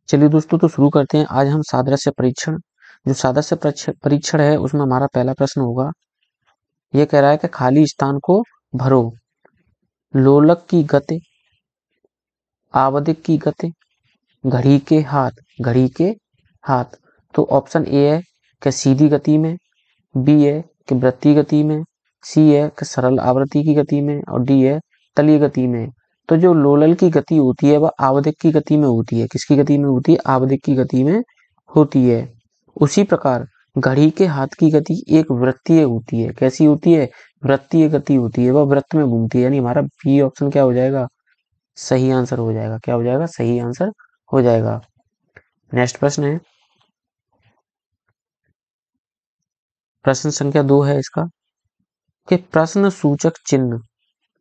चलिए दोस्तों, तो शुरू करते हैं। आज हम सादृश्य परीक्षण, जो सादृश्य परीक्षण है उसमें हमारा पहला प्रश्न होगा। यह कह रहा है कि खाली स्थान को भरो। लोलक की गति, आवधिक की गति, घड़ी के हाथ, घड़ी के हाथ। तो ऑप्शन ए है कि सीधी गति में, बी है कि वृत्तीय गति में, सी है कि सरल आवृत्ति की गति में, और डी है तलीय गति में। तो जो लोलल की गति होती है वह आवधिक की गति में होती है। किसकी गति में होती है? आवधिक की गति में होती है। उसी प्रकार घड़ी के हाथ की गति एक वृत्तीय होती है। कैसी होती है? वृत्तीय गति होती है, वह वृत्त में घूमती है। यानी हमारा बी ऑप्शन क्या हो जाएगा? सही आंसर हो जाएगा। क्या हो जाएगा? सही आंसर हो जाएगा। नेक्स्ट प्रश्न है, प्रश्न संख्या 2 है इसका, कि प्रश्न सूचक चिन्ह,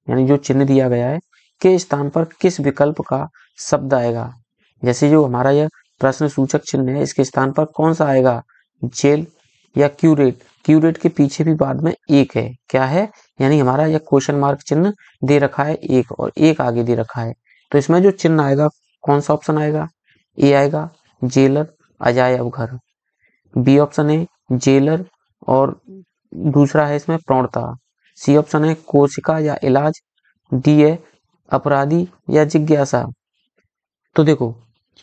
यानी जो चिन्ह दिया गया है के स्थान पर किस विकल्प का शब्द आएगा। जैसे जो हमारा यह प्रश्न सूचक चिन्ह है, इसके स्थान पर कौन सा आएगा? जेल या क्यूरेट। क्यूरेट के पीछे भी बाद में एक है। क्या है? यानी हमारा यह क्वेश्चन मार्क चिन्ह दे रखा है एक, और एक आगे दे रखा है। तो इसमें जो चिन्ह आएगा, कौन सा ऑप्शन आएगा? ए आएगा जेलर, अजायब घर। बी ऑप्शन है जेलर, और दूसरा है इसमें प्रौढ़ता। सी ऑप्शन है कोशिका या इलाज। डी है अपराधी या जिज्ञासा। तो देखो,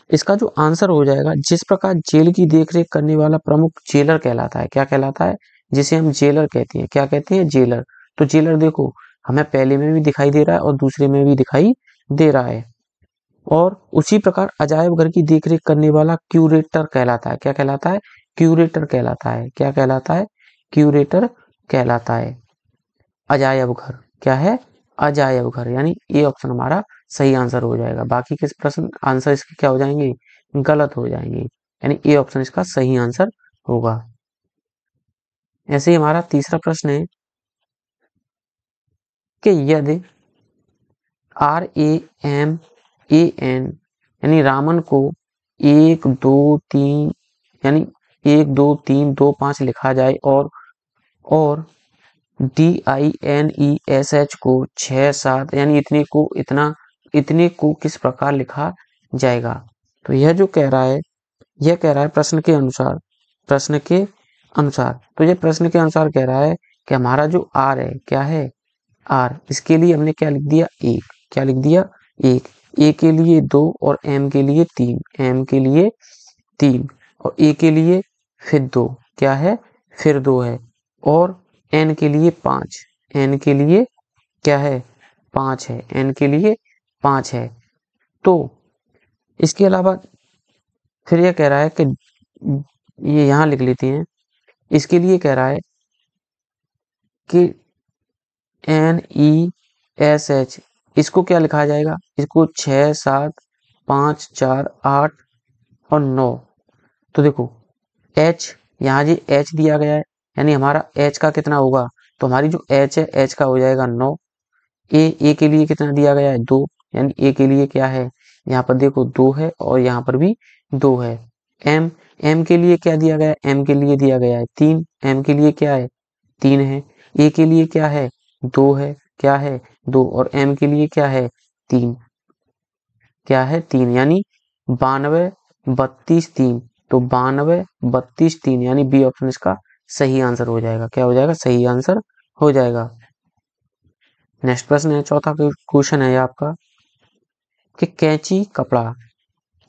इसका जो आंसर हो जाएगा, जिस प्रकार जेल की देखरेख करने वाला प्रमुख जेलर कहलाता है। क्या कहलाता है? जिसे हम जेलर कहते हैं। क्या कहते हैं? जेलर। तो जेलर देखो, हमें पहले में भी दिखाई दे रहा है और दूसरे में भी दिखाई दे रहा है। और उसी प्रकार अजायब घर की देखरेख करने वाला क्यूरेटर कहलाता है। क्या कहलाता है? क्यूरेटर कहलाता है। क्या कहलाता है? क्यूरेटर कहलाता है। अजायब घर क्या है? अजायब घर। यानी ए ऑप्शन हमारा सही आंसर हो जाएगा। बाकी के प्रश्न आंसर इसके क्या हो जाएंगे? गलत हो जाएंगे। यानी ए ऑप्शन इसका सही आंसर होगा। ऐसे ही हमारा तीसरा प्रश्न है कि यदि RAM यानी रामन को 1 2 3 यानी 1 2 3 2 5 लिखा जाए, और DINESH को 6 7 यानी इतने को किस प्रकार लिखा जाएगा। तो यह जो कह रहा है, यह कह रहा है प्रश्न के अनुसार, तो यह प्रश्न के अनुसार कह रहा है कि हमारा जो R है, क्या है? R, इसके लिए हमने क्या लिख दिया? 1। क्या लिख दिया? 1। A के लिए 2 और M के लिए 3, M के लिए 3 और A के लिए फिर 2। क्या है? फिर 2 है। और N के लिए 5, N के लिए क्या है? 5 है। N के लिए 5 है। तो इसके अलावा फिर यह कह रहा है कि ये यहाँ लिख लेते हैं। इसके लिए कह रहा है कि NESH, इसको क्या लिखा जाएगा? इसको 6 7 5 4 8 और 9। तो देखो H, यहाँ जी H दिया गया है, यानी हमारा H का कितना होगा? तो हमारी जो H है, H का हो जाएगा 9। A के लिए कितना दिया गया है? 2, यानी A के लिए क्या है? यहाँ पर देखो 2 है और यहाँ पर भी 2 है। M के लिए क्या दिया गया है? M के लिए दिया गया है 3, M के लिए क्या है? 3 है। A के लिए क्या है? 2 है। क्या है? 2। और M के लिए क्या है? 3। क्या है? 3। यानी 92 32 3। तो 92 32 3, यानी बी ऑप्शन इसका सही आंसर हो जाएगा। क्या हो जाएगा? सही आंसर हो जाएगा। नेक्स्ट प्रश्न है, चौथा क्वेश्चन है आपका, कि कैंची कपड़ा,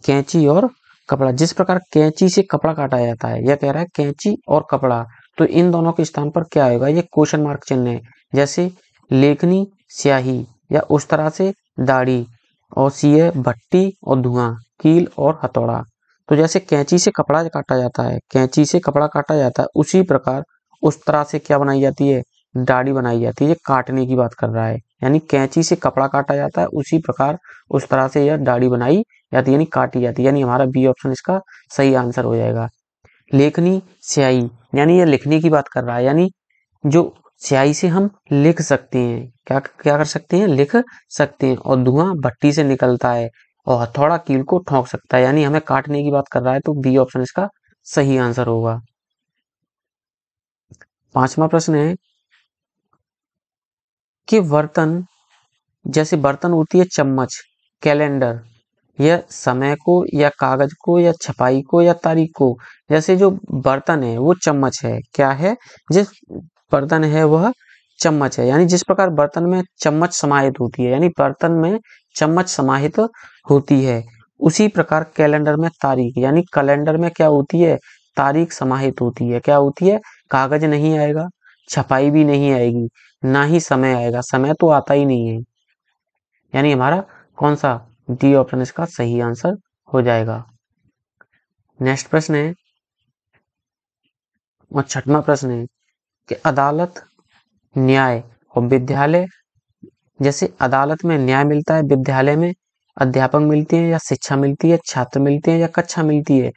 कैंची और कपड़ा, जिस प्रकार कैंची से कपड़ा काटा जाता है, यह कह रहा है कैंची और कपड़ा, तो इन दोनों के स्थान पर क्या आएगा? ये क्वेश्चन मार्क चिन्ह है। जैसे लेखनी, स्याही, या उस तरह से दाढ़ी, और सी है भट्टी और धुआं, कील और हथौड़ा। तो जैसे कैंची से कपड़ा काटा जाता है, कैंची से कपड़ा काटा जाता है, उसी प्रकार उस तरह से क्या बनाई जाती है? दाढ़ी बनाई जाती है। ये काटने की बात कर रहा है, यानी कैंची से कपड़ा काटा जाता है, उसी प्रकार उस तरह से यह दाढ़ी बनाई जाती है, यानी काटी जाती है। यानी हमारा बी ऑप्शन इसका सही आंसर हो जाएगा। लेखनी, स्याही, यानी यह लिखने की बात कर रहा है, यानी जो स्याही से हम लिख सकते हैं। क्या क्या कर सकते हैं? लिख सकते हैं। और धुआं भट्टी से निकलता है, और हथौड़ा कील को ठोक सकता है, यानी हमें काटने की बात कर रहा है। तो बी ऑप्शन इसका सही आंसर होगा। पांचवा प्रश्न है कि बर्तन, जैसे बर्तन होती है चम्मच, कैलेंडर, या समय को या कागज को या छपाई को या तारीख को। जैसे जो बर्तन है वो चम्मच है, क्या है, जिस बर्तन है वह चम्मच है, यानी जिस प्रकार बर्तन में चम्मच समाहित होती है, यानी बर्तन में चम्मच समाहित होती है, उसी प्रकार कैलेंडर में तारीख, यानी कैलेंडर में क्या होती है, तारीख समाहित होती है। क्या होती है, कागज नहीं आएगा, छपाई भी नहीं आएगी, ना ही समय आएगा, समय तो आता ही नहीं है। यानी हमारा कौन सा, डी ऑप्शन इसका सही आंसर हो जाएगा। नेक्स्ट प्रश्न है, और छठवां प्रश्न है कि अदालत, न्याय और विद्यालय, जैसे अदालत में न्याय मिलता है, विद्यालय में अध्यापक मिलते हैं या शिक्षा मिलती है, छात्र मिलते हैं या कक्षा मिलती है।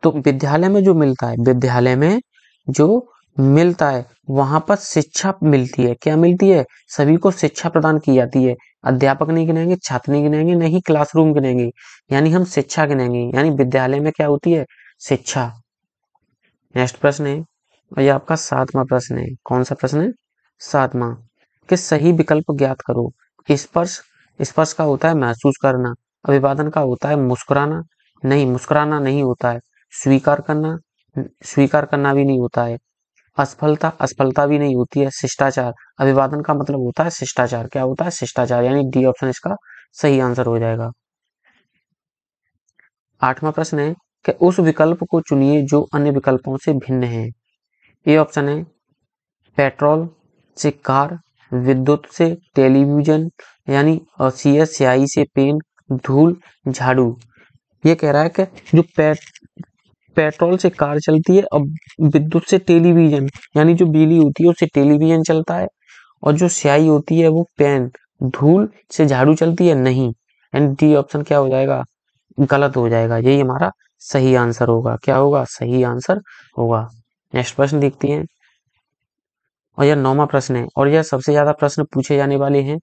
तो विद्यालय में जो मिलता है, विद्यालय में जो मिलता है वहां पर शिक्षा मिलती है। क्या मिलती है, सभी को शिक्षा प्रदान की जाती है। अध्यापक नहीं गिनेंगे, छात्र नहीं गिनेंगे, नहीं क्लासरूम गिनेंगे, यानी हम शिक्षा गिनेंगे, यानी विद्यालय में क्या होती है, शिक्षा। नेक्स्ट प्रश्न है, और ये आपका 7वां प्रश्न है। कौन सा प्रश्न है, 7वां, कि सही विकल्प ज्ञात करो। स्पर्श, स्पर्श का होता है महसूस करना। अभिवादन का होता है मुस्कुराना, नहीं मुस्कुराना नहीं होता है। स्वीकार करना, स्वीकार करना भी नहीं होता है। असफलता, असफलता भी नहीं होती है। शिष्टाचार, अभिवादन का मतलब होता है शिष्टाचार, क्या होता है, शिष्टाचार, यानी डी ऑप्शन इसका सही आंसर हो जाएगा। 8वां प्रश्न है कि उस विकल्प को चुनिए जो अन्य विकल्पों से भिन्न है। ए ऑप्शन है पेट्रोल से कार, विद्युत से टेलीविजन, यानी सी एस स्याही से पेन, धूल झाड़ू। ये कह रहा है कि जो पेट्रोल से कार चलती है और विद्युत से टेलीविजन, यानी जो बिजली होती है उससे टेलीविजन चलता है, और जो स्याही होती है वो पेन, धूल से झाड़ू चलती है, नहीं, यानी डी ऑप्शन क्या हो जाएगा, गलत हो जाएगा। यही हमारा सही आंसर होगा। क्या होगा, सही आंसर होगा। नेक्स्ट प्रश्न देखते हैं, और यह 9वां प्रश्न है, और यह सबसे ज्यादा प्रश्न पूछे जाने वाले हैं।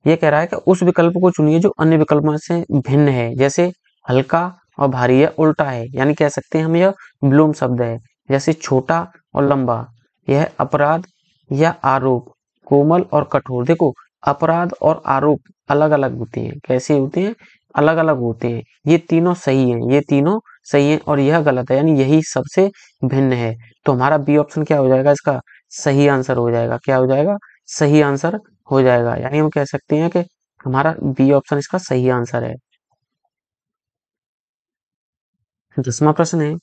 यह कह रहा है कि उस विकल्प को चुनिए जो अन्य विकल्पों से भिन्न है। जैसे हल्का और भारी, यह उल्टा है, यानी कह सकते हैं हम यह विलोम शब्द है। जैसे छोटा और लंबा, यह अपराध या आरोप। कोमल और कठोर, देखो अपराध और आरोप अलग अलग होते हैं। कैसे होते हैं, अलग अलग होते हैं। ये तीनों सही हैं, ये तीनों सही हैं, और यह गलत है, यानी यही सबसे भिन्न है। तो हमारा बी ऑप्शन क्या हो जाएगा, इसका सही आंसर हो जाएगा। क्या हो जाएगा, सही आंसर हो जाएगा, यानी हम कह सकते हैं कि हमारा बी ऑप्शन इसका सही आंसर है। 10वां प्रश्न है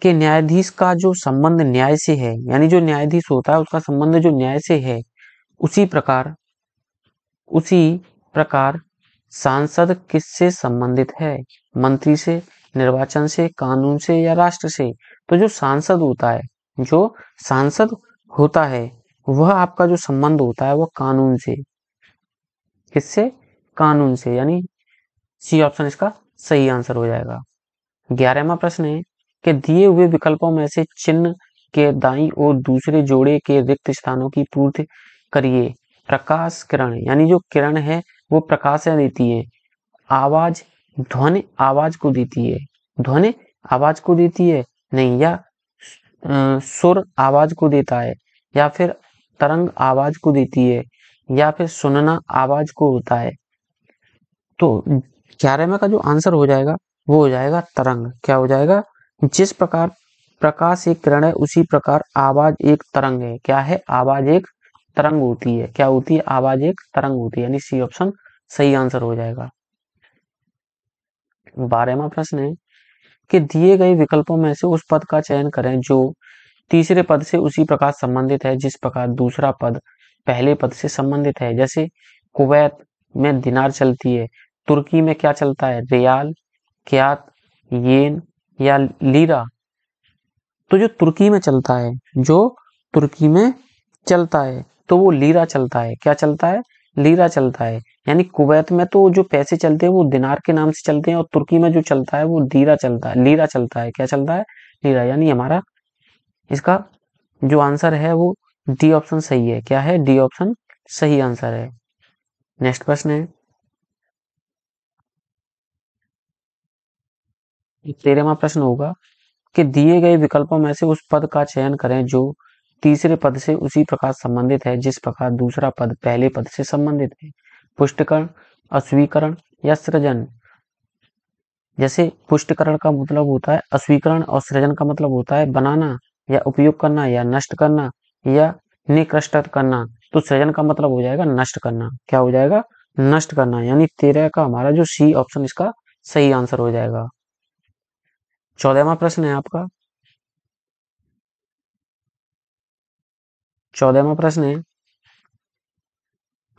कि न्यायाधीश का जो संबंध न्याय से है, यानी जो न्यायाधीश होता है उसका संबंध जो न्याय से है, उसी प्रकार सांसद किससे संबंधित है। मंत्री से, निर्वाचन से, कानून से या राष्ट्र से। तो जो सांसद होता है, जो सांसद होता है वह आपका जो संबंध होता है वह कानून से, किससे, कानून से, यानी सी ऑप्शन इसका सही आंसर हो जाएगा। 11वां प्रश्न है कि दिए हुए विकल्पों में से चिन्ह के दाईं ओर दूसरे जोड़े के रिक्त स्थानों की पूर्ति करिए। प्रकाश किरण, यानी जो किरण है वो प्रकाश देती है। आवाज, ध्वनि आवाज को देती है, ध्वनि आवाज को देती है, नहीं, या सुर आवाज को देता है, या फिर तरंग आवाज को देती है, या फिर सुनना आवाज को होता है। तो 11वें का जो आंसर हो जाएगा वो हो जाएगा तरंग। क्या हो जाएगा, जिस प्रकार प्रकाश एक किरण है उसी प्रकार आवाज एक तरंग है। क्या है, आवाज एक तरंग होती है। क्या होती है, आवाज एक तरंग होती है, यानी सी ऑप्शन सही आंसर हो जाएगा। 12वां प्रश्न है कि दिए गए विकल्पों में से उस पद का चयन करें जो तीसरे पद से उसी प्रकार संबंधित है जिस प्रकार दूसरा पद पहले पद से संबंधित है। जैसे कुवैत में दिनार चलती है, तुर्की में क्या चलता है, रियाल, क्यात, येन या लीरा। तो जो तुर्की में चलता है, जो तुर्की में चलता है तो वो लीरा चलता है। क्या चलता है, लीरा चलता है। यानी कुवैत में तो जो पैसे चलते हैं वो दिनार के नाम से चलते हैं, और तुर्की में जो चलता है वो लीरा चलता है, लीरा चलता है। क्या चलता है, लीरा, यानी हमारा इसका जो आंसर है वो डी ऑप्शन सही है। क्या है, डी ऑप्शन सही आंसर है। नेक्स्ट प्रश्न है 13वां प्रश्न होगा कि दिए गए विकल्पों में से उस पद का चयन करें जो तीसरे पद से उसी प्रकार संबंधित है जिस प्रकार दूसरा पद पहले पद से संबंधित है। पुष्टिकरण, अस्वीकरण, या सृजन। जैसे पुष्टिकरण का मतलब होता है अस्वीकरण और सृजन का मतलब होता है बनाना या उपयोग करना या नष्ट करना या निकृष्ट करना। तो सृजन का मतलब हो जाएगा नष्ट करना। क्या हो जाएगा? नष्ट करना। यानी 13 का हमारा जो सी ऑप्शन इसका सही आंसर हो जाएगा। 14वां प्रश्न है आपका। 14वां प्रश्न है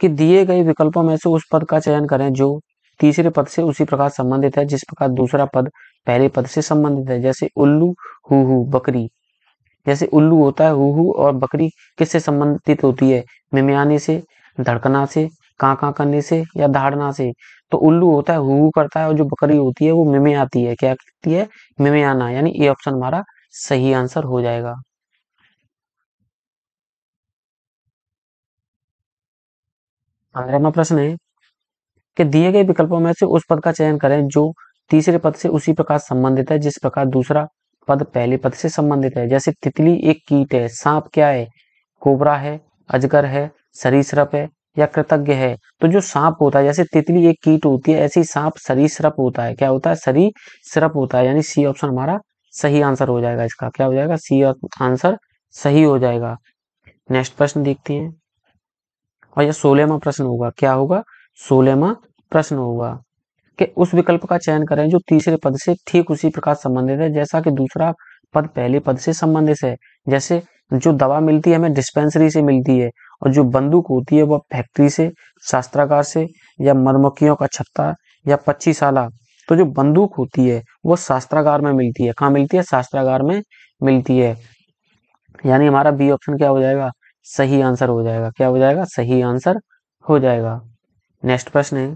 कि दिए गए विकल्पों में से उस पद का चयन करें जो तीसरे पद से उसी प्रकार संबंधित है जिस प्रकार दूसरा पद पहले पद से संबंधित है। जैसे उल्लू, हु बकरी। जैसे उल्लू होता है, हु और बकरी किससे संबंधित होती है? मिमियाने से, धड़कना से, कां करने से या दहाड़ना से। तो उल्लू होता है, हु करता है, और जो बकरी होती है वो मिमे आती है। क्या करती है? मिमे आना। यानी ए ऑप्शन हमारा सही आंसर हो जाएगा। 15वां प्रश्न है कि दिए गए विकल्पों में से उस पद का चयन करें जो तीसरे पद से उसी प्रकार संबंधित है जिस प्रकार दूसरा पद पहले पद से संबंधित है। जैसे तितली एक कीट है, सांप क्या है? कोबरा है, अजगर है, सरीसृप है या कृतज्ञ है। तो जो सांप होता है, जैसे तितली एक कीट होती है, ऐसे ही सांप सरीसृप होता है। क्या होता है? सरीसृप होता है। यानी सी ऑप्शन हमारा सही आंसर हो जाएगा। इसका क्या हो जाएगा? सी आंसर सही हो जाएगा। नेक्स्ट प्रश्न देखते हैं और यह 16वां प्रश्न होगा। क्या होगा? 16वां प्रश्न होगा कि उस विकल्प का चयन करें जो तीसरे पद से ठीक उसी प्रकार संबंधित है जैसा कि दूसरा पद पहले पद से संबंधित है। जैसे जो दवा मिलती है हमें डिस्पेंसरी से मिलती है, और जो बंदूक होती है वह फैक्ट्री से, शस्त्रागार से या मधुमक्खियों का छत्ता या पक्षीशाला। तो जो बंदूक होती है वो शस्त्रागार में मिलती है। कहाँ मिलती है? शस्त्रागार में मिलती है। यानी हमारा बी ऑप्शन क्या हो जाएगा? सही आंसर हो जाएगा। क्या हो जाएगा? सही आंसर हो जाएगा। नेक्स्ट प्रश्न है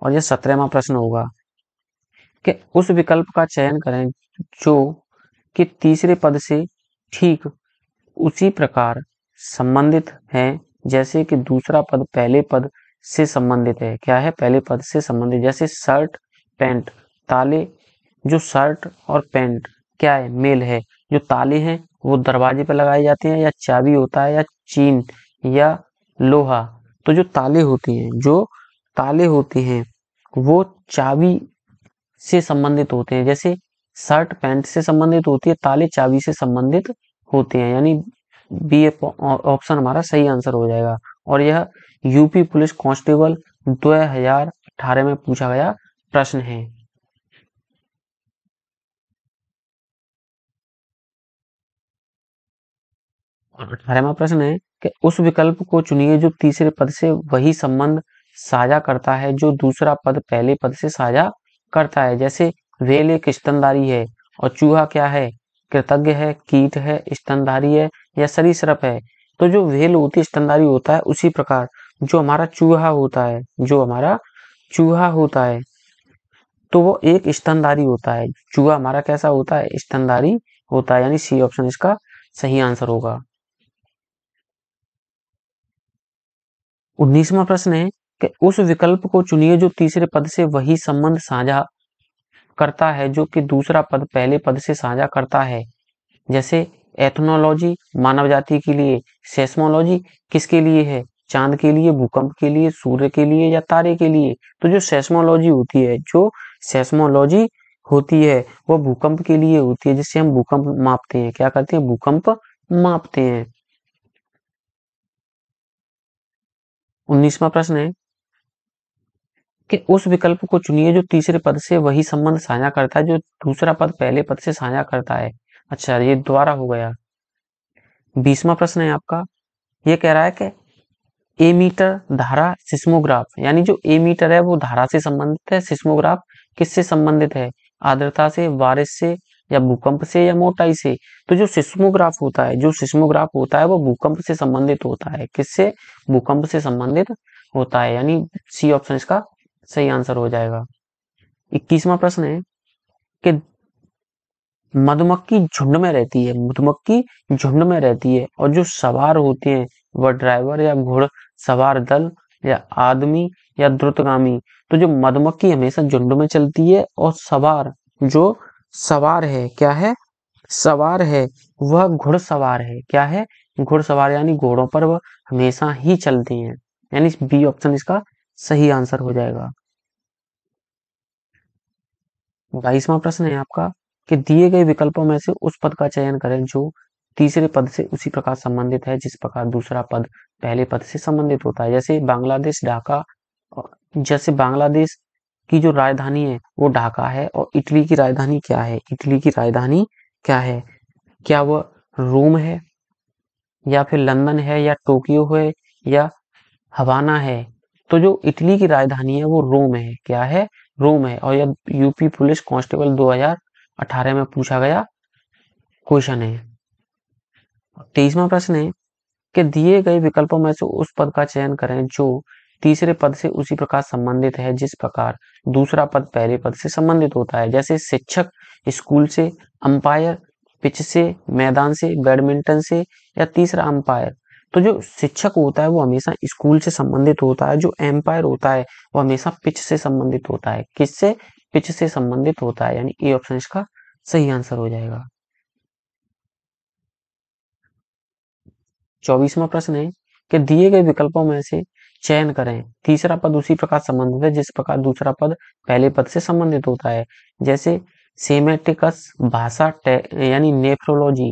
और यह 17वां प्रश्न होगा कि उस विकल्प का चयन करें जो कि तीसरे पद से ठीक उसी प्रकार संबंधित है जैसे कि दूसरा पद पहले पद से संबंधित है। क्या है? पहले पद से संबंधित। जैसे शर्ट, पैंट, ताले। जो शर्ट और पैंट क्या है? मेल है। जो ताले हैं वो दरवाजे पर लगाए जाते हैं, या चाबी होता है, या चीन या लोहा। तो जो ताले होते हैं, जो ताले होते हैं वो चाबी से संबंधित होते हैं। जैसे शर्ट पैंट से संबंधित होती है, ताले चाबी से संबंधित होते हैं। यानी बी ऑप्शन हमारा सही आंसर हो जाएगा। और यह यूपी पुलिस कांस्टेबल 2018 में पूछा गया प्रश्न है। और 18वां प्रश्न है कि उस विकल्प को चुनिए जो तीसरे पद से वही संबंध साझा करता है जो दूसरा पद पहले पद से साझा करता है। जैसे वेल एक स्तनधारी है और चूहा क्या है? कृतज्ञ है, कीट है, स्तनधारी है या सरीसृप है। तो जो वेल होती है स्तनधारी होता है, उसी प्रकार जो हमारा चूहा होता है, जो हमारा चूहा होता है तो वो एक स्तनधारी होता है। चूहा हमारा कैसा होता है? स्तनधारी होता है। यानी सी ऑप्शन इसका सही आंसर होगा। 19वां प्रश्न है कि उस विकल्प को चुनिए जो तीसरे पद से वही संबंध साझा करता है जो कि दूसरा पद पहले पद से साझा करता है। जैसे एथनोलॉजी मानव जाति के लिए, सेस्मोलॉजी किसके लिए है? चांद के लिए, भूकंप के लिए, सूर्य के लिए या तारे के लिए। तो जो सेस्मोलॉजी होती है, जो सेस्मोलॉजी होती है वो भूकंप के लिए होती है, जिससे हम भूकंप मापते हैं। क्या करते हैं? भूकंप मापते हैं। 19वां प्रश्न है कि उस विकल्प को चुनिए जो तीसरे पद से वही संबंध साझा करता है जो दूसरा पद पहले पद से साझा करता है। अच्छा, ये दोबारा हो गया। 20वां प्रश्न है आपका। ये कह रहा है कि एमीटर, धारा, सिस्मोग्राफ। यानी जो एमीटर है वो धारा से संबंधित है, सिस्मोग्राफ किससे संबंधित है? आर्द्रता से, बारिश से या भूकंप से या मोटाई से। तो जो सिस्मोग्राफ होता है, जो सिस्मोग्राफ होता है वो भूकंप से संबंधित होता है। किससे? भूकंप से संबंधित होता है। यानी सी ऑप्शन इसका सही आंसर हो जाएगा। 21वां प्रश्न है कि मधुमक्खी झुंड में रहती है, मधुमक्खी झुंड में रहती है और जो सवार होते हैं वह ड्राइवर या घोड़ सवार दल या आदमी या द्रुतगामी। तो जो मधुमक्खी हमेशा झुंड में चलती है और सवार, जो सवार है क्या है? सवार है, वह घुड़सवार है। क्या है? घुड़सवार। यानी घोड़ों पर वह हमेशा ही चलती हैं। यानी बी ऑप्शन इसका सही आंसर हो जाएगा। 22वां प्रश्न है आपका कि दिए गए विकल्पों में से उस पद का चयन करें जो तीसरे पद से उसी प्रकार संबंधित है जिस प्रकार दूसरा पद पहले पद से संबंधित होता है। जैसे बांग्लादेश ढाका, जैसे बांग्लादेश की जो राजधानी है वो ढाका है और इटली की राजधानी क्या है? इटली की राजधानी क्या है? क्या वह रोम है, या फिर लंदन है, या टोक्यो है, या हवाना है? तो जो इटली की राजधानी है वो रोम है। क्या है? रोम है। और यह यूपी पुलिस कांस्टेबल 2018 में पूछा गया क्वेश्चन है। 23वां प्रश्न है कि दिए गए विकल्पों में से उस पद का चयन करें जो तीसरे पद से उसी प्रकार संबंधित है जिस प्रकार दूसरा पद पहले पद से संबंधित होता है। जैसे शिक्षक, स्कूल से, अंपायर, पिच से, मैदान से, बैडमिंटन से, या तीसरा अंपायर। तो जो शिक्षक होता है वो हमेशा स्कूल से संबंधित होता है, जो एम्पायर होता है वो हमेशा पिच से संबंधित होता है। किससे? पिच से संबंधित होता है, यानी ए ऑप्शन इसका सही आंसर हो जाएगा। 24वां प्रश्न है कि दिए गए विकल्पों में से चयन करें तीसरा पद उसी प्रकार संबंधित है जिस प्रकार दूसरा पद पहले पद से संबंधित होता है। जैसे सेमेटिकस भाषा यानी नेफ्रोलॉजी,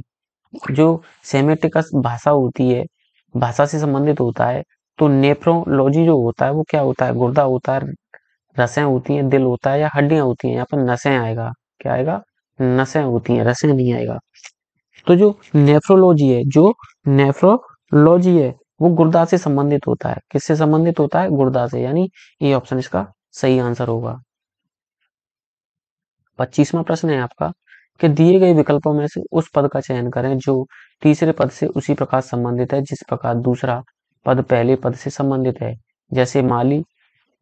जो सेमेटिकस भाषा होती है, भाषा से संबंधित होता है। तो नेफ्रोलॉजी जो होता है वो क्या होता है? गुर्दा होता है, रसें होती हैं, दिल होता है, या हड्डियां होती हैं? यहाँ पर नसें आएगा। क्या आएगा? नसें होती हैं, रसें नहीं आएगा। तो जो नेफ्रोलॉजी है, जो नेफ्रोलॉजी है वो गुर्दा से संबंधित होता है। किससे संबंधित होता है? गुर्दा से, यानी ये ऑप्शन इसका सही आंसर होगा। 25वां प्रश्न है आपका कि दिए गए विकल्पों में से उस पद का चयन करें जो तीसरे पद से उसी प्रकार संबंधित है जिस प्रकार दूसरा पद पहले पद से संबंधित है। जैसे माली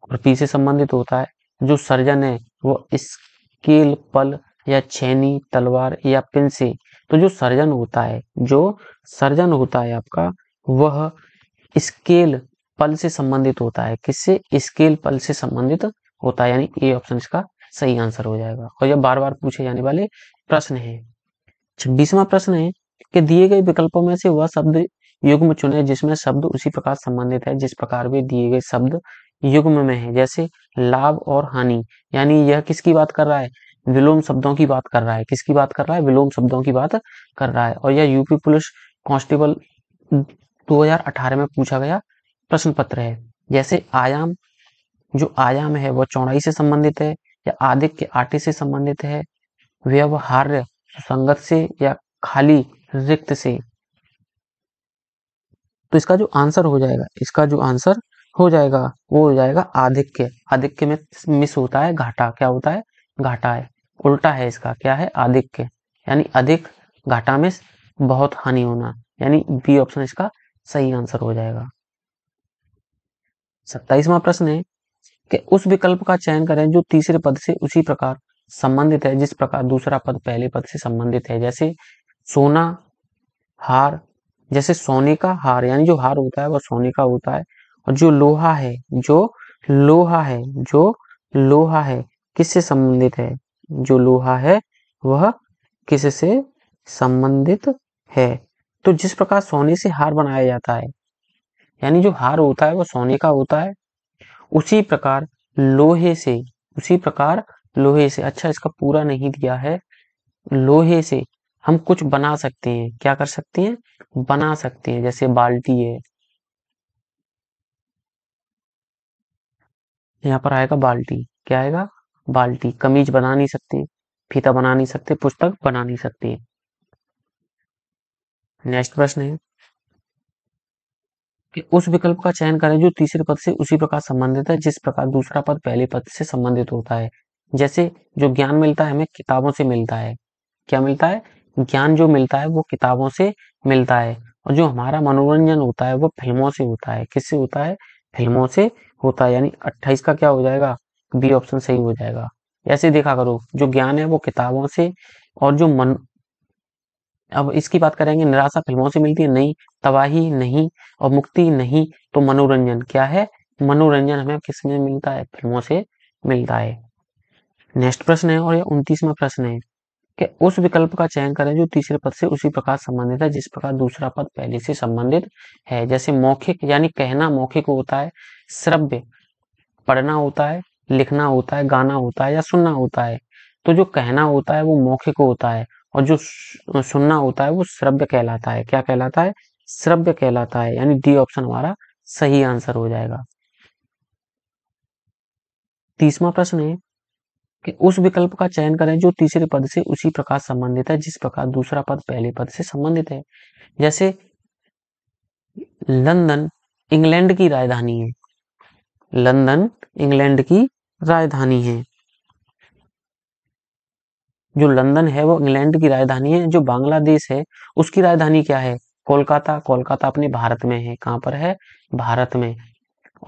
और पी से संबंधित होता है। जो सर्जन है वो स्केल, पल, या छेनी, तलवार, या पिन से। तो जो सर्जन होता है, जो सर्जन होता है आपका, वह स्केल पल से संबंधित होता है। किससे? स्केल पल से संबंधित होता है, यानी ए ऑप्शन इसका सही आंसर हो जाएगा। और यह बार बार पूछे जाने वाले प्रश्न है। 26वां प्रश्न है कि दिए गए विकल्पों में से वह शब्द युग्म चुने जिसमें शब्द उसी प्रकार संबंधित है जिस प्रकार वे दिए गए शब्द युग्म में है। जैसे लाभ और हानि, यानी यह किसकी बात कर रहा है? विलोम शब्दों की बात कर रहा है। किसकी बात कर रहा है? विलोम शब्दों की बात कर रहा है। और यह यूपी पुलिस कांस्टेबल 2018 में पूछा गया प्रश्न पत्र है। जैसे आयाम, जो आयाम है वह चौड़ाई से संबंधित है, या आदिक के आटे से संबंधित है, व्यवहार्य संगत से, या खाली रिक्त से। तो इसका जो आंसर हो जाएगा, इसका जो आंसर हो जाएगा वो हो जाएगा आधिक्य। आधिक्य में मिस होता है घाटा। क्या होता है? घाटा है। उल्टा है इसका। क्या है? आधिक्य, यानी अधिक, घाटा में बहुत हानि होना, यानी बी ऑप्शन इसका सही आंसर हो जाएगा। 27वां प्रश्न है कि उस विकल्प का चयन करें जो तीसरे पद से उसी प्रकार संबंधित है जिस प्रकार दूसरा पद पहले पद से संबंधित है। जैसे सोना, हार। जैसे सोने का हार, यानी जो हार होता है वह सोने का होता है। और जो लोहा है, जो लोहा है, जो लोहा है, किससे संबंधित है? जो लोहा है वह किससे संबंधित है? तो जिस प्रकार सोने से हार बनाया जाता है, यानी जो हार होता है वह सोने का होता है, उसी प्रकार लोहे से, उसी प्रकार लोहे से, अच्छा इसका पूरा नहीं दिया है, लोहे से हम कुछ बना सकते हैं। क्या कर सकते हैं? बना सकते हैं। जैसे बाल्टी है, यहाँ पर आएगा बाल्टी। क्या आएगा? बाल्टी। कमीज बना नहीं सकते, फीता बना नहीं सकते, पुस्तक बना नहीं सकते। नेक्स्ट प्रश्न है कि उस विकल्प का चयन करें जो तीसरे पद से उसी प्रकार संबंधित है जिस प्रकार दूसरा पद पहले पद से संबंधित होता है। जैसे जो ज्ञान मिलता है हमें किताबों से मिलता है। क्या मिलता है? ज्ञान जो मिलता है वो किताबों से मिलता है। और जो हमारा मनोरंजन होता है वो फिल्मों से होता है। किससे होता है? फिल्मों से होता है, यानी 28 का क्या हो जाएगा? बी ऑप्शन सही हो जाएगा। ऐसे देखा करो, जो ज्ञान है वो किताबों से, और जो मन, अब इसकी बात करेंगे, निराशा फिल्मों से मिलती है? नहीं। तबाही नहीं, और मुक्ति नहीं। तो मनोरंजन क्या है? मनोरंजन हमें किस में मिलता है? फिल्मों से मिलता है। नेक्स्ट प्रश्न है और ये 29वां प्रश्न है कि उस विकल्प का चयन करें जो तीसरे पद से उसी प्रकार संबंधित है जिस प्रकार दूसरा पद पहले से संबंधित है। जैसे मौखिक यानी कहना मौखिक होता है, श्रव्य पढ़ना होता है, लिखना होता है, गाना होता है या सुनना होता है। तो जो कहना होता है वो मौखिक होता है और जो सुनना होता है वो श्रव्य कहलाता है। क्या कहलाता है? श्रव्य कहलाता है। यानी डी ऑप्शन हमारा सही आंसर हो जाएगा। 30वां प्रश्न है कि उस विकल्प का चयन करें जो तीसरे पद से उसी प्रकार संबंधित है जिस प्रकार दूसरा पद पहले पद से संबंधित है। जैसे लंदन इंग्लैंड की राजधानी है। लंदन इंग्लैंड की राजधानी है। जो लंदन है वो इंग्लैंड की राजधानी है। जो बांग्लादेश है उसकी राजधानी क्या है? कोलकाता। कोलकाता अपने भारत में है। कहां पर है? भारत में।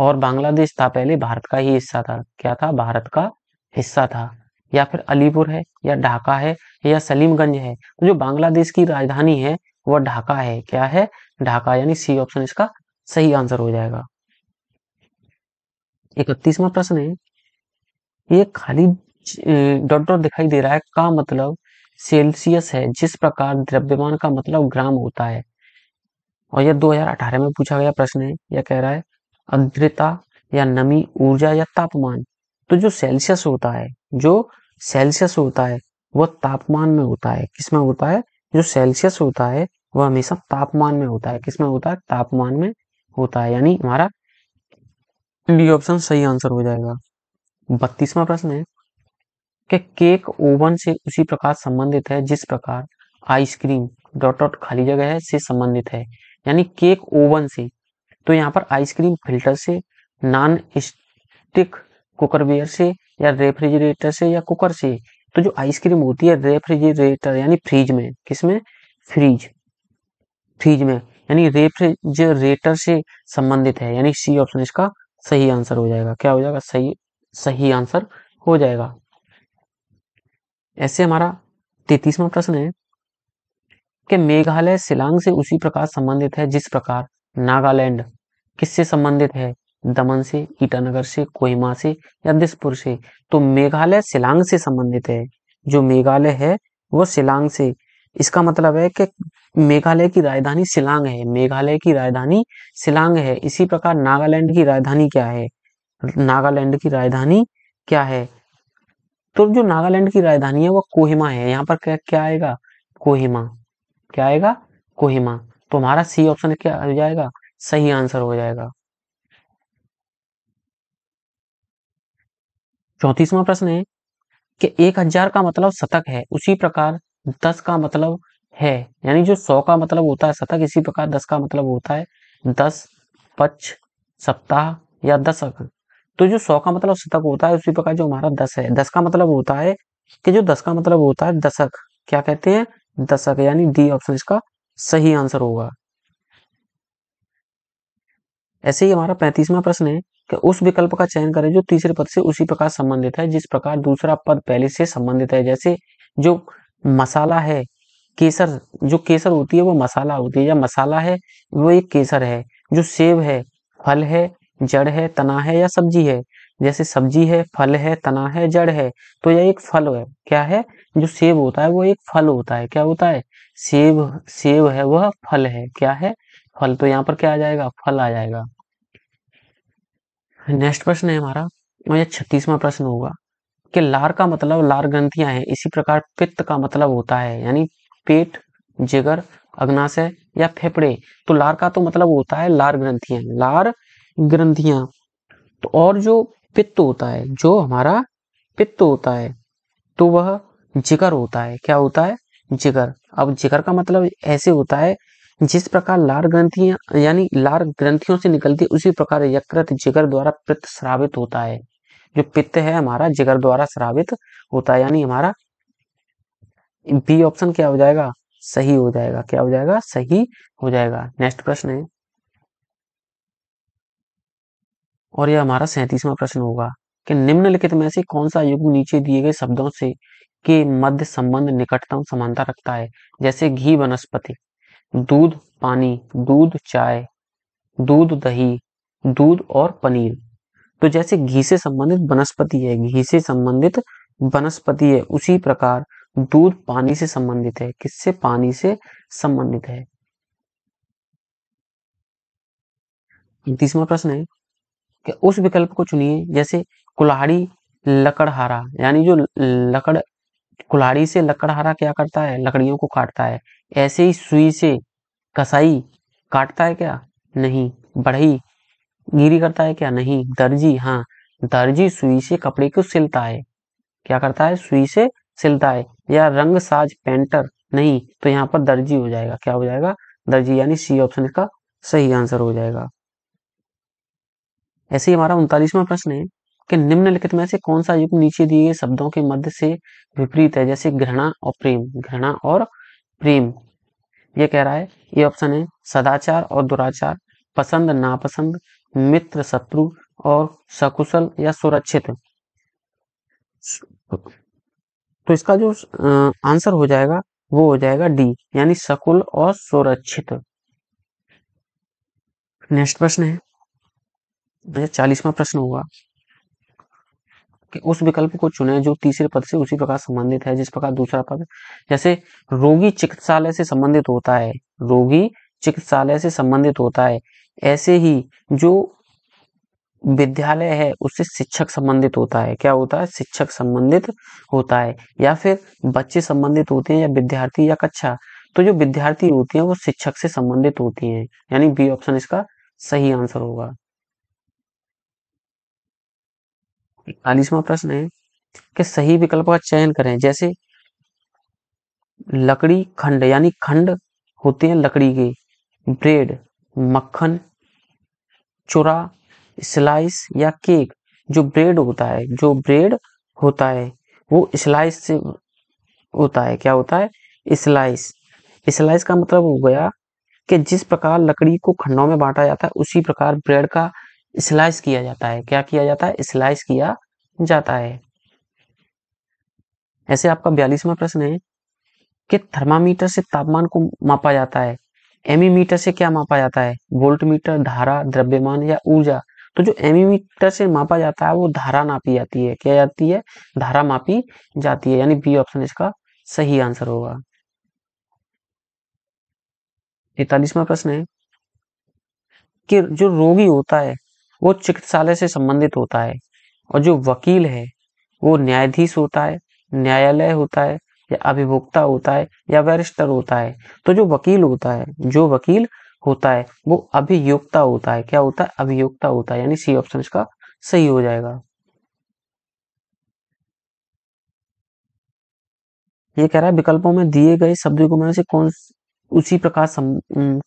और बांग्लादेश था पहले भारत का ही हिस्सा था। क्या था? भारत का हिस्सा था। या फिर अलीपुर है या ढाका है या सलीमगंज है। तो जो बांग्लादेश की राजधानी है वह ढाका है। क्या है? ढाका। यानी सी ऑप्शन इसका सही आंसर हो जाएगा। 31वां प्रश्न है, ये खाली डॉट डॉट दिखाई दे रहा है का मतलब सेल्सियस है जिस प्रकार द्रव्यमान का मतलब ग्राम होता है। और यह 2018 में पूछा गया प्रश्न है। यह कह रहा है आर्द्रता या नमी, ऊर्जा या तापमान। तो जो सेल्सियस होता है, जो सेल्सियस होता है वह तापमान में होता है। किसमें होता है? जो सेल्सियस होता है वह हमेशा तापमान में होता है। किसमें होता है? तापमान में होता है। यानी हमारा डी ऑप्शन सही आंसर हो जाएगा। 32वां प्रश्न है कि केक ओवन से उसी प्रकार संबंधित है जिस प्रकार आइसक्रीम डॉट डॉट खाली जगह है से संबंधित है। यानी केक ओवन से, तो यहाँ पर आइसक्रीम फिल्टर से, नॉन स्टिक कुकरवेयर से या रेफ्रिजरेटर से या कुकर से। तो जो आइसक्रीम होती है रेफ्रिजरेटर यानी फ्रीज में। किसमें? फ्रीज फ्रीज में। यानी रेफ्रिजरेटर से संबंधित है। यानी सी ऑप्शन इसका सही आंसर हो जाएगा। क्या हो जाएगा? सही सही आंसर हो जाएगा। ऐसे हमारा 33वां प्रश्न है कि मेघालय शिलांग से उसी प्रकार संबंधित है जिस प्रकार नागालैंड किससे संबंधित है? दमन से, ईटानगर से, कोहिमा से या दिसपुर से। तो मेघालय शिलांग से संबंधित है। जो मेघालय है वो शिलांग से। इसका मतलब है कि मेघालय की राजधानी शिलांग है। मेघालय की राजधानी शिलांग है। इसी प्रकार नागालैंड की राजधानी क्या है? नागालैंड की राजधानी क्या है? तो जो नागालैंड की राजधानी है वो कोहिमा है। यहाँ पर क्या क्या आएगा? कोहिमा। क्या आएगा? कोहिमा। तो हमारा सी ऑप्शन क्या हो जाएगा? सही आंसर हो जाएगा। 34वां प्रश्न है कि 1000 का मतलब शतक है उसी प्रकार 10 का मतलब है। यानी जो 100 का मतलब होता है शतक, इसी प्रकार 10 का मतलब होता है 10 पक्ष, सप्ताह या दशक। तो जो 100 का मतलब शतक होता है उसी प्रकार जो हमारा 10 है, 10 का मतलब होता है कि जो 10 का मतलब होता है दशक। क्या कहते हैं? दशक। यानी डी ऑप्शन इसका सही आंसर होगा। ऐसे ही हमारा 35वां प्रश्न है कि उस विकल्प का चयन करें जो तीसरे पद से उसी प्रकार संबंधित है जिस प्रकार दूसरा पद पहले से संबंधित है। जैसे जो मसाला है, केसर, जो केसर होती है वो मसाला होती है, या मसाला है वो एक केसर है। जो सेब है फल है, जड़ है, तना है या सब्जी है। जैसे सब्जी है, फल है, तना है, जड़ है। तो यह एक फल है। क्या है? जो सेब होता है वो एक फल होता है। क्या होता है? सेब सेब है वह फल है। क्या है? फल। तो यहाँ पर क्या आ जाएगा? फल आ जाएगा। नेक्स्ट प्रश्न है हमारा, और यह 36वां प्रश्न होगा कि लार का मतलब लार ग्रंथियां हैं, इसी प्रकार पित्त का मतलब होता है। यानी पेट, जिगर, अग्नाशय या फेफड़े। तो लार का तो मतलब होता है लार ग्रंथियां, लार ग्रंथियां। तो और जो पित्त होता है, जो हमारा पित्त होता है तो वह जिगर होता है। क्या होता है? जिगर। अब जिगर का मतलब ऐसे होता है जिस प्रकार लार ग्रंथियां यानी लार ग्रंथियों से निकलती है उसी प्रकार यकृत जिगर द्वारा पित्त स्रावित होता है। जो पित्त है हमारा जिगर द्वारा स्रावित होता है। यानी हमारा बी ऑप्शन क्या हो जाएगा? सही हो जाएगा। क्या हो जाएगा? सही हो जाएगा। नेक्स्ट प्रश्न है, और यह हमारा 37वां प्रश्न होगा कि निम्नलिखित में से कौन सा युग्म नीचे दिए गए शब्दों से के मध्य संबंध निकटतम समानता रखता है। जैसे घी वनस्पति, दूध पानी, दूध चाय, दूध दही, दूध और पनीर। तो जैसे घी से संबंधित वनस्पति है, घी से संबंधित वनस्पति है, उसी प्रकार दूध पानी से संबंधित है। किससे? पानी से संबंधित है। 30वां प्रश्न है कि उस विकल्प को चुनिए जैसे कुल्हाड़ी लकड़हारा, यानी जो लकड़, कुल्हाड़ी से लकड़हारा क्या करता है? लकड़ियों को काटता है। ऐसे ही सुई से कसाई काटता है क्या? नहीं। बढ़ई गिरी करता है क्या? नहीं। दर्जी, हाँ, दर्जी सुई से कपड़े को सिलता है। क्या करता है? सुई से सिलता है। या रंग साज पेंटर, नहीं, तो यहाँ पर दर्जी हो जाएगा। क्या हो जाएगा? दर्जी, यानी सी ऑप्शन इसका सही आंसर हो जाएगा। ऐसे ही हमारा 39वां प्रश्न है कि निम्नलिखित में से कौन सा युग्म नीचे दिए गए शब्दों के मध्य से विपरीत है? जैसे घृणा और प्रेम, घृणा और प्रेम। ये कह रहा है, ये ऑप्शन है सदाचार और दुराचार, पसंद नापसंद, मित्र शत्रु और सकुशल या सुरक्षित। तो इसका जो आंसर हो जाएगा वो हो जाएगा डी, यानी सकुल और सुरक्षित। नेक्स्ट प्रश्न है, 40वां प्रश्न होगा कि उस विकल्प को चुने जो तीसरे पद से उसी प्रकार संबंधित है जिस प्रकार दूसरा पद। जैसे रोगी चिकित्सालय से संबंधित होता है, रोगी चिकित्सालय से संबंधित होता है, ऐसे ही जो विद्यालय है उससे शिक्षक संबंधित होता है। क्या होता है? शिक्षक संबंधित होता है। या फिर बच्चे संबंधित होते हैं, या विद्यार्थी या कक्षा, तो जो विद्यार्थी होती हैं वो शिक्षक से संबंधित होती हैं, यानी बी ऑप्शन इसका सही आंसर होगा। 41वां प्रश्न है कि सही विकल्प का चयन करें। जैसे लकड़ी खंड, यानी खंड होते हैं लकड़ी के, ब्रेड, मक्खन, चुरा, स्लाइस या केक। जो ब्रेड होता है, जो ब्रेड होता है वो स्लाइस से होता है। क्या होता है? स्लाइस। स्लाइस का मतलब हो गया कि जिस प्रकार लकड़ी को खंडों में बांटा जाता है उसी प्रकार ब्रेड का स्लाइस किया जाता है। क्या किया जाता है? स्लाइस किया जाता है। ऐसे आपका 42वां प्रश्न है कि थर्मामीटर से तापमान को मापा जाता है, एमीमीटर से क्या मापा जाता है? वोल्टमीटर, धारा, द्रव्यमान या ऊर्जा। तो जो एमीमीटर से मापा जाता है वो धारा नापी जाती है। क्या जाती है? धारा मापी जाती है, यानी बी ऑप्शन इसका सही आंसर होगा। 43वां प्रश्न है कि जो रोगी होता है वो चिकित्सालय से संबंधित होता है, और जो वकील है वो न्यायाधीश होता है, न्यायालय होता है, या अभिभोक्ता होता है, या बैरिस्टर होता है। तो जो वकील होता है, जो वकील होता है वो अभियोक्ता होता है। क्या होता है? अभियोक्ता होता है, यानी सी ऑप्शन इसका सही हो जाएगा। ये कह रहा है विकल्पों में दिए गए शब्दों में से कौन उसी प्रकार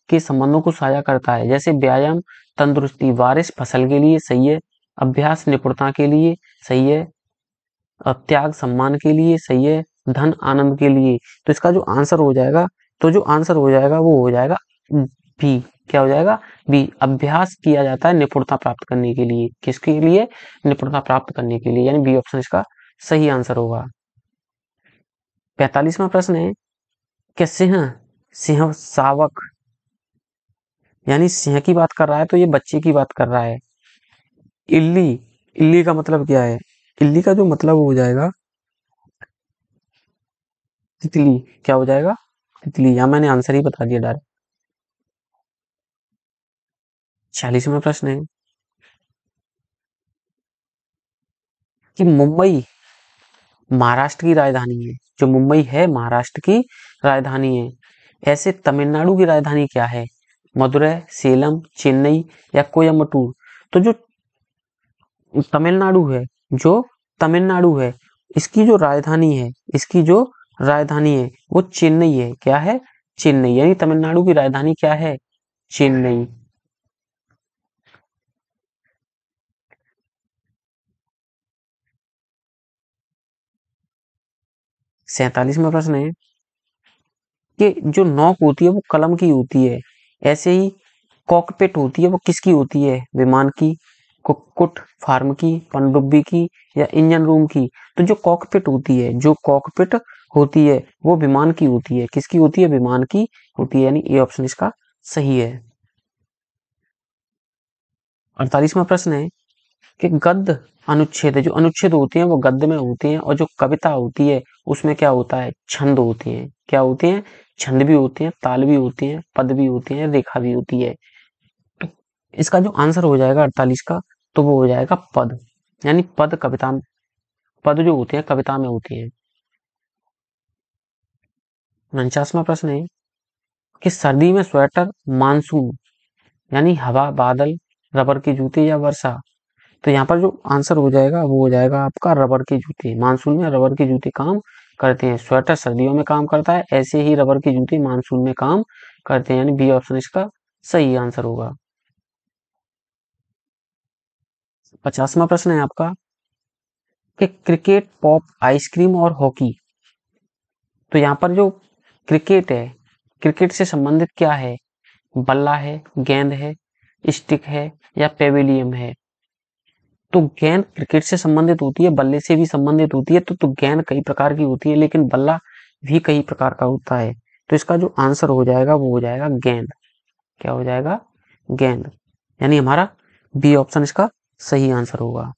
के संबंधों को साझा करता है। जैसे व्यायाम तंदुरुस्ती, बारिश फसल के लिए सही है, अभ्यास निपुणता के लिए सही है, त्याग सम्मान के लिए सही है, धन आनंद के लिए। तो इसका जो आंसर हो जाएगा, तो जो आंसर हो जाएगा वो हो जाएगा बी। क्या हो जाएगा? बी। अभ्यास किया जाता है निपुणता प्राप्त करने के लिए। किसके लिए? निपुणता प्राप्त करने के लिए, यानी बी ऑप्शन इसका सही आंसर होगा। 45वां प्रश्न है कि सिंह, सिंह शावक, यानी सिंह की बात कर रहा है तो ये बच्चे की बात कर रहा है। इल्ली, इल्ली का मतलब क्या है? इल्ली का जो मतलब हो जाएगा तितली। क्या हो जाएगा? तितली। या मैंने आंसर ही बता दिया डायरेक्ट। 46वां प्रश्न है कि मुंबई महाराष्ट्र की राजधानी है। जो मुंबई है महाराष्ट्र की राजधानी है। ऐसे तमिलनाडु की राजधानी क्या है? मदुरै, सेलम, चेन्नई या कोयम्बटूर। तो जो तमिलनाडु है, जो तमिलनाडु है, इसकी जो राजधानी है, इसकी जो राजधानी है वो चेन्नई है। क्या है? चेन्नई, यानी तमिलनाडु की राजधानी क्या है? चेन्नई। 47वां प्रश्न है कि जो नौक होती है वो कलम की होती है, ऐसे ही कॉकपिट होती है वो किसकी होती है? विमान की, कुक्कुट फार्म की, पनडुब्बी की, या इंजन रूम की। तो जो कॉकपिट होती है, जो कॉकपिट होती है वो विमान की होती है। किसकी होती है? विमान की होती है, यानी ए ऑप्शन इसका सही है। 48वां प्रश्न है कि गद्य अनुच्छेद, जो अनुच्छेद होती हैं वो गद्य में होती हैं, और जो कविता होती है उसमें क्या होता है, छंद होती हैं। क्या होती हैं, छंद भी होती हैं, ताल भी होती हैं, पद भी होती हैं, रेखा भी होती है। इसका जो आंसर हो जाएगा 48 का, तो वो हो जाएगा पद, यानी पद कविता, पद जो होते हैं कविता में होती हैं। 49वां प्रश्न है कि सर्दी में स्वेटर, मानसून यानी हवा, बादल, रबर के जूते या वर्षा। तो यहाँ पर जो आंसर हो जाएगा वो हो जाएगा आपका रबर के जूते। मानसून में रबर के जूते काम करते हैं। स्वेटर सर्दियों में काम करता है, ऐसे ही रबर के जूते मानसून में काम करते हैं, यानी बी ऑप्शन इसका सही आंसर होगा। 50वां प्रश्न है आपका कि क्रिकेट, पॉप, आइसक्रीम और हॉकी। तो यहाँ पर जो क्रिकेट है, क्रिकेट से संबंधित क्या है, बल्ला है, गेंद है, स्टिक है या पेविलियम है। तो गेंद क्रिकेट से संबंधित होती है, बल्ले से भी संबंधित होती है। तो गेंद कई प्रकार की होती है, लेकिन बल्ला भी कई प्रकार का होता है। तो इसका जो आंसर हो जाएगा वो हो जाएगा गेंद। क्या हो जाएगा, गेंद, यानी हमारा बी ऑप्शन इसका सही आंसर होगा।